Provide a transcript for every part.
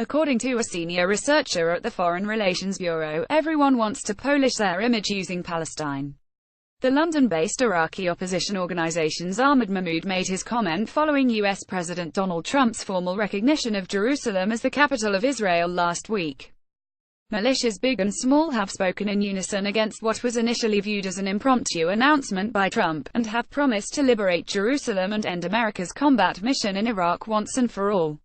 According to a senior researcher at the Foreign Relations Bureau, everyone wants to polish their image using Palestine. The London-based Iraqi opposition organization's Ahmad Mahmoud made his comment following U.S. President Donald Trump's formal recognition of Jerusalem as the capital of Israel last week. Militias big and small have spoken in unison against what was initially viewed as an impromptu announcement by Trump, and have promised to liberate Jerusalem and end America's combat mission in Iraq once and for all.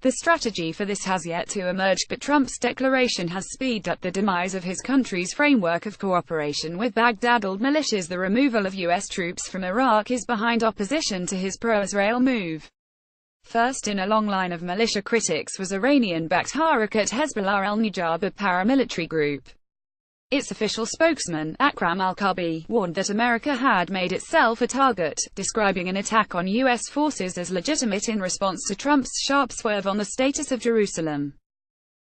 The strategy for this has yet to emerge, but Trump's declaration has speeded up the demise of his country's framework of cooperation with Baghdad-led militias. The removal of U.S. troops from Iraq is behind opposition to his pro-Israel move. First in a long line of militia critics was Iranian-backed Harakat Hezbollah al-Nujaba, a paramilitary group. Its official spokesman, Akram al-Kabi, warned that America had made itself a target, describing an attack on U.S. forces as legitimate in response to Trump's sharp swerve on the status of Jerusalem.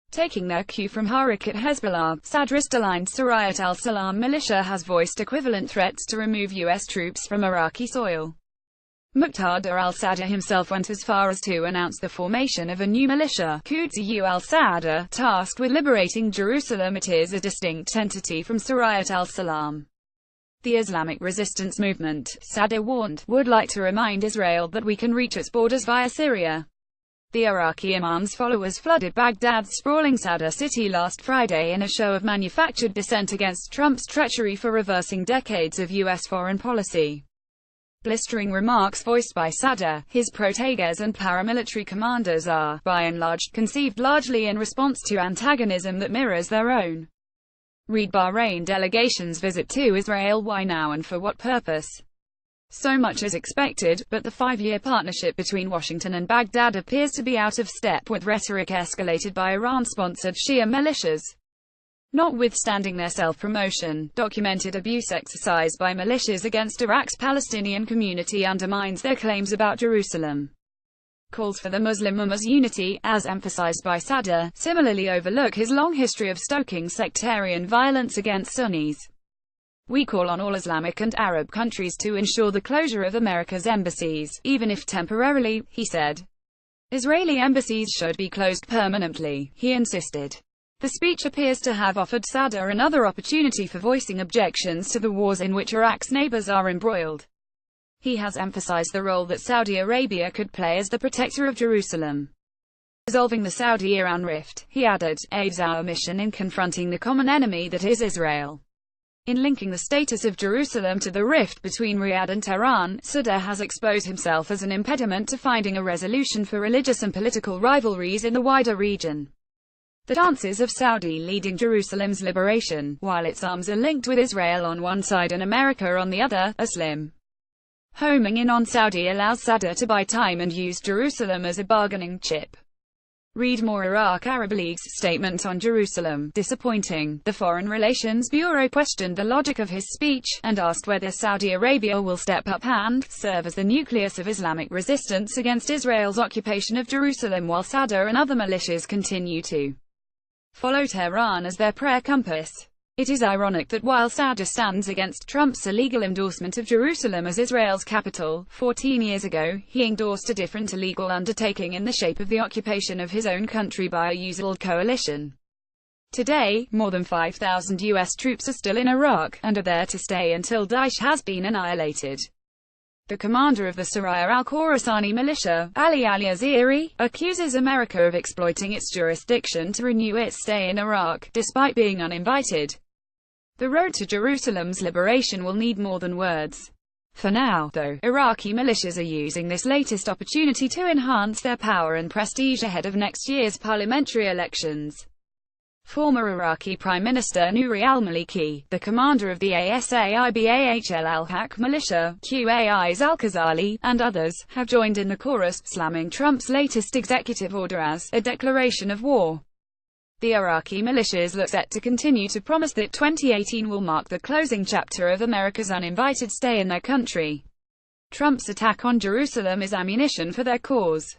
Taking their cue from Harakat Hezbollah, Sadrist-aligned Sarayat al-Salam militia has voiced equivalent threats to remove U.S. troops from Iraqi soil. Muqtada al-Sadr himself went as far as to announce the formation of a new militia, Qudsi al-Sadr, tasked with liberating Jerusalem. It is a distinct entity from Sarayat al-Salam. The Islamic resistance movement, Sadr warned, would like to remind Israel that we can reach its borders via Syria. The Iraqi imam's followers flooded Baghdad's sprawling Sadr city last Friday in a show of manufactured dissent against Trump's treachery for reversing decades of U.S. foreign policy. Blistering remarks voiced by Sadr, his proteges and paramilitary commanders are, by and large, conceived largely in response to antagonism that mirrors their own. Read Bahrain delegation's visit to Israel. Why now and for what purpose? So much is expected, but the 5-year partnership between Washington and Baghdad appears to be out of step with rhetoric escalated by Iran-sponsored Shia militias. Notwithstanding their self-promotion, documented abuse exercised by militias against Iraq's Palestinian community undermines their claims about Jerusalem. Calls for the Muslim Ummah's unity, as emphasized by Sadr, similarly overlook his long history of stoking sectarian violence against Sunnis. We call on all Islamic and Arab countries to ensure the closure of America's embassies, even if temporarily, he said. Israeli embassies should be closed permanently, he insisted. The speech appears to have offered Sadr another opportunity for voicing objections to the wars in which Iraq's neighbors are embroiled. He has emphasized the role that Saudi Arabia could play as the protector of Jerusalem. Resolving the Saudi-Iran rift, he added, aids our mission in confronting the common enemy that is Israel. In linking the status of Jerusalem to the rift between Riyadh and Tehran, Sadr has exposed himself as an impediment to finding a resolution for religious and political rivalries in the wider region. The chances of Saudi leading Jerusalem's liberation, while its arms are linked with Israel on one side and America on the other, are slim. Homing in on Saudi allows Sadr to buy time and use Jerusalem as a bargaining chip. Read more. Iraq Arab League's statement on Jerusalem, disappointing. The Foreign Relations Bureau questioned the logic of his speech, and asked whether Saudi Arabia will step up and serve as the nucleus of Islamic resistance against Israel's occupation of Jerusalem, while Sadr and other militias continue to follow Tehran as their prayer compass. It is ironic that while Sadr stands against Trump's illegal endorsement of Jerusalem as Israel's capital, 14 years ago, he endorsed a different illegal undertaking in the shape of the occupation of his own country by a U.S. coalition. Today, more than 5,000 U.S. troops are still in Iraq, and are there to stay until Daesh has been annihilated. The commander of the Saraya al-Khorasani militia, Ali al-Yaziri, accuses America of exploiting its jurisdiction to renew its stay in Iraq, despite being uninvited. The road to Jerusalem's liberation will need more than words. For now, though, Iraqi militias are using this latest opportunity to enhance their power and prestige ahead of next year's parliamentary elections. Former Iraqi Prime Minister Nouri al-Maliki, the commander of the Asaibahl al-Haq militia, Qais al-Khazali, and others, have joined in the chorus, slamming Trump's latest executive order as a declaration of war. The Iraqi militias look set to continue to promise that 2018 will mark the closing chapter of America's uninvited stay in their country. Trump's attack on Jerusalem is ammunition for their cause.